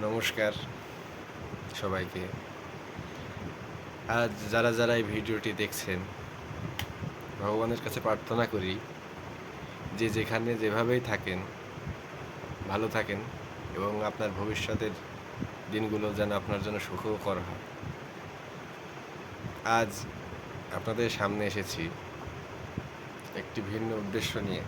নমস্কার সবাইকে। আজ যারা যারা এই ভিডিওটি দেখছেন, ভগবানের কাছে প্রার্থনা করি যে যেখানে যেভাবেই থাকেন ভালো থাকেন এবং আপনার ভবিষ্যতের দিনগুলো যেন আপনার জন্য সুখকর হয়। আজ আপনাদের সামনে এসেছি একটি ভিন্ন উদ্দেশ্য নিয়ে।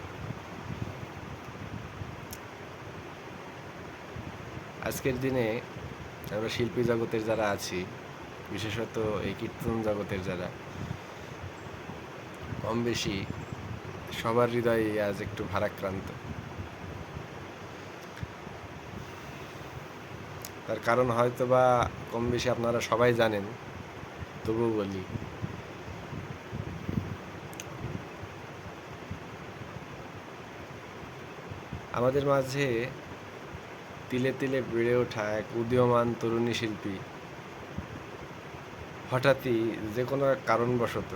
আজকের দিনে আমরা শিল্পী জগতের যারা আছি, বিশেষত এই কীর্তন জগতের যারা, কম বেশি সবার হৃদয়ে আজ একটু ভারাক্রান্ত। তার কারণ হয়তো বা কম বেশি আপনারা সবাই জানেন, তবুও বলি। আমাদের মাঝে তিলে তিলে বেড়ে ওঠা এক উদীয়মান তরুণী শিল্পী হঠাৎই যে কোনো এক কারণবশত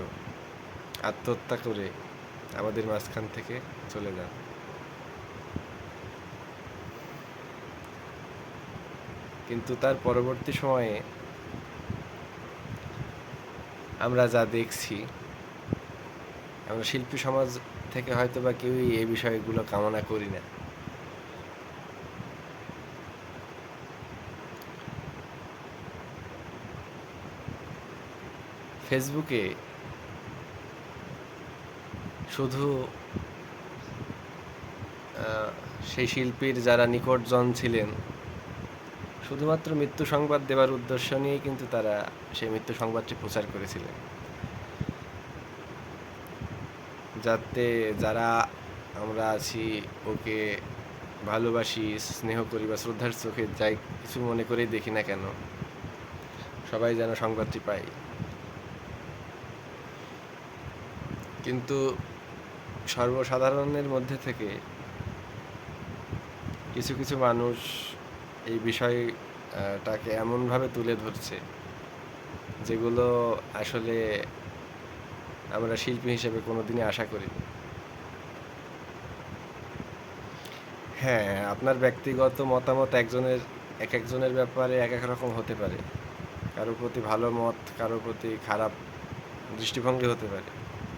আত্মহত্যা করে আমাদের মাঝখান থেকে চলে যান। কিন্তু তার পরবর্তী সময়ে আমরা যা দেখছি, আমরা শিল্পী সমাজ থেকে হয়তো বা কেউই এই বিষয়গুলো কামনা করি না। ফেসবুকে শুধু সেই শিল্পীর যারা নিকটজন ছিলেন শুধুমাত্র মৃত্যু সংবাদ দেওয়ার উদ্দেশ্য নিয়েই কিন্তু তারা সেই মৃত্যু সংবাদটি প্রচার করেছিলেন, যাতে যারা আমরা আছি ওকে ভালোবাসি, স্নেহ করি বা শ্রদ্ধার চোখে যাই কিছু মনে করেই দেখি না কেন, সবাই যেন সংবাদটি পাই। কিন্তু সর্বসাধারণের মধ্যে থেকে কিছু কিছু মানুষ এই বিষয়টাকে এমনভাবে তুলে ধরছে যেগুলো আসলে আমরা শিল্পী হিসেবে কোনোদিনই আশা করিনি। হ্যাঁ, আপনার ব্যক্তিগত মতামত এক একজনের ব্যাপারে এক এক রকম হতে পারে। কারোর প্রতি ভালো মত, কারোর প্রতি খারাপ দৃষ্টিভঙ্গি হতে পারে।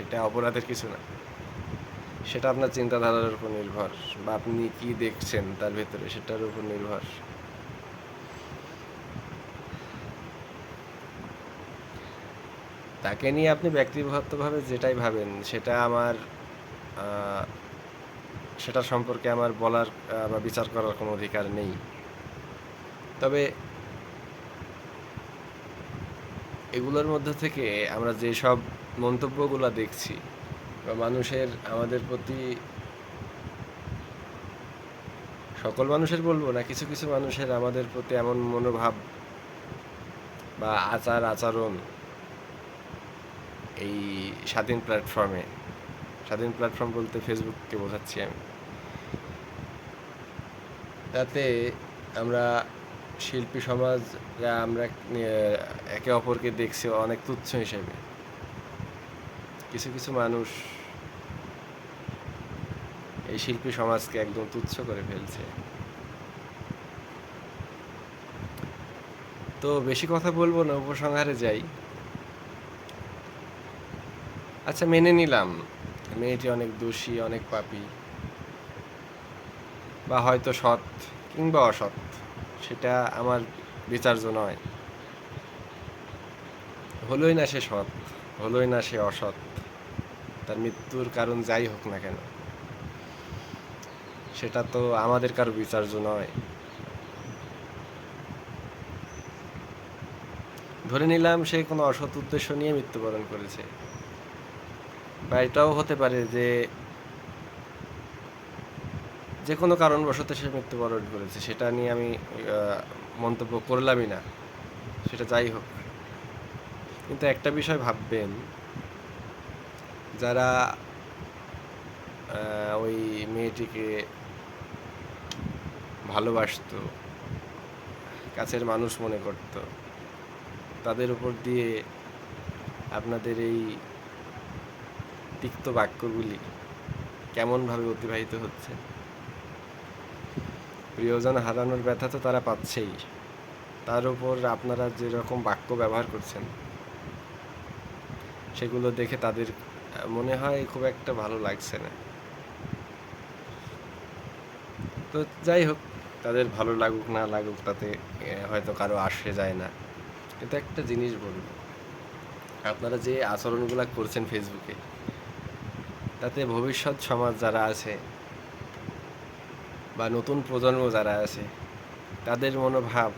এটা অপরাধের কিছু না। সেটা আপনার চিন্তাধারার উপর নির্ভর, বা আপনি কি দেখছেন তার ভেতরে সেটার উপর নির্ভর। তাকে নিয়ে আপনি ব্যক্তিগতভাবে যেটাই ভাবেন সেটা সম্পর্কে আমার বলার বা বিচার করার কোনো অধিকার নেই। তবে এগুলোর মধ্যে থেকে আমরা যেসব মন্তব্যগুলো দেখছি বা মানুষের আমাদের প্রতি, সকল মানুষের বলবো না, কিছু কিছু মানুষের আমাদের প্রতি এমন মনোভাব বা আচরণ এই স্বাধীন প্ল্যাটফর্ম বলতে ফেসবুককে বোঝাচ্ছি আমি, তাতে আমরা শিল্পী সমাজরা আমরা একে অপরকে দেখছি অনেক তুচ্ছ হিসেবে। কিছু কিছু মানুষ এই শিল্পী সমাজকে একদম তুচ্ছ করে ফেলছে। তো বেশি কথা বলবো না, উপসংহারে যাই। আচ্ছা, মেনে নিলাম মেয়েটি অনেক দোষী, অনেক পাপী, বা হয়তো সৎ কিংবা অসৎ, সেটা আমার বিচার্য নয়। হলোই না সে সৎ, হলোই না সে অসৎ, তার মৃত্যুর কারণ যাই হোক না কেন, সেটা তো আমাদের কারো বিচার্য নয়। ধরে নিলাম সে কোনো অসৎ উদ্দেশ্য নিয়ে মৃত্যুবরণ করেছে, বা এটাও হতে পারে যে কোনো কারণবশত সে মৃত্যুবরণ করেছে, সেটা নিয়ে আমি মন্তব্য করলামই না, সেটা যাই হোক। কিন্তু একটা বিষয় ভাববেন, যারা ওই মেয়েটিকে ভালোবাসতো, কাছের মানুষ মনে করত, তাদের উপর দিয়ে আপনাদের এই তিক্ত বাক্যগুলি কেমনভাবে অতিবাহিত হচ্ছে। প্রিয়জন হারানোর ব্যথা তো তারা পাচ্ছেই, তার উপর আপনারা যেরকম বাক্য ব্যবহার করছেন সেগুলো দেখে তাদের মনে হয় খুব একটা ভালো লাগছে না। তো যাই হোক, তাদের ভালো লাগুক না লাগুক তাতে হয়তো কারো আসে যায় না। কিন্তু একটা জিনিস বলব, আপনারা যে আচরণগুলো করছেন ফেসবুকে, তাতে ভবিষ্যৎ সমাজ যারা আছে বা নতুন প্রজন্ম যারা আছে তাদের মনোভাব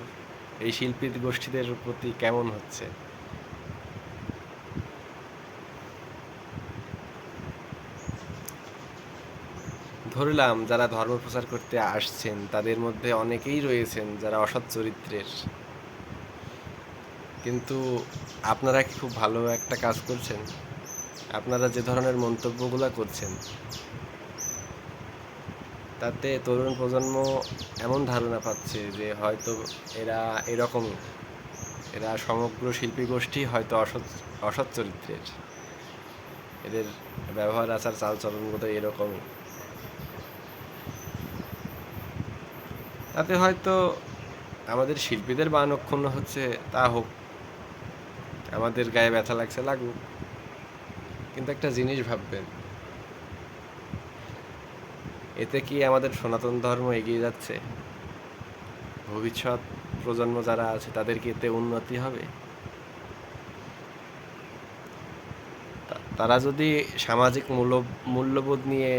এই শিল্পী গোষ্ঠীদের প্রতি কেমন হচ্ছে? ধরলাম যারা ধর্ম প্রচার করতে আসছেন তাদের মধ্যে অনেকেই রয়েছেন যারা অসৎ চরিত্রের, কিন্তু আপনারা কি খুব ভালো একটা কাজ করছেন? আপনারা যে ধরনের মন্তব্যগুলো করছেন তাতে তরুণ প্রজন্ম এমন ধারণা পাচ্ছে যে হয়তো এরা এরকমই, এরা সমগ্র শিল্পী গোষ্ঠী হয়তো অসৎ অসৎ চরিত্রের, এদের ব্যবহার আচার চালচলন বোধ এরকমই। তাতে হয়তো আমাদের শিল্পীদের মান অক্ষুণ্ণ হচ্ছে, তা হোক, আমাদের গায়ে ব্যথা লাগছে লাগুক, কিন্তু একটা জিনিস ভাববেন, এতে কি আমাদের সনাতন ধর্ম এগিয়ে যাচ্ছে? ভবিষ্যৎ প্রজন্ম যারা আছে তাদের কি এতে উন্নতি হবে? তারা যদি সামাজিক মূল্যবোধ নিয়ে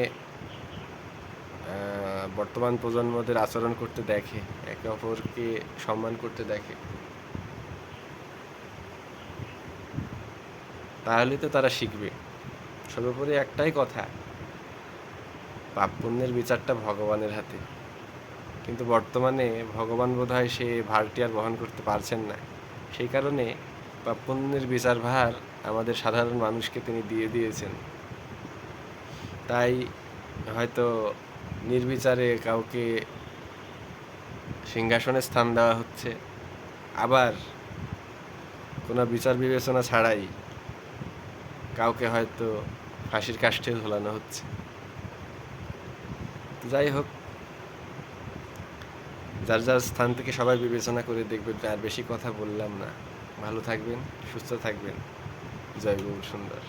বর্তমান প্রজন্মদের আচরণ করতে দেখে, একে অপরকে সম্মান করতে দেখে, তাহলে তো তারা শিখবে। সর্বোপরি একটাই কথা, পাপ পুণ্যের বিচারটা ভগবানের হাতে, কিন্তু বর্তমানে ভগবান বোধহয় সে ভারটি আর বহন করতে পারছেন না, সেই কারণে পাপ পুণ্যের বিচার ভার আমাদের সাধারণ মানুষকে তিনি দিয়ে দিয়েছেন। তাই হয়তো নির্বিচারে কাউকে সিংহাসনে স্থান দেওয়া হচ্ছে, আবার কোনো বিচার বিবেচনা ছাড়াই কাউকে হয়তো ফাঁসির কাষ্ঠে ঝোলানো হচ্ছে। যাই হোক, যার যার স্থান থেকে সবাই বিবেচনা করে দেখবেন। আর বেশি কথা বললাম না, ভালো থাকবেন, সুস্থ থাকবেন। জয় গৌর সুন্দর।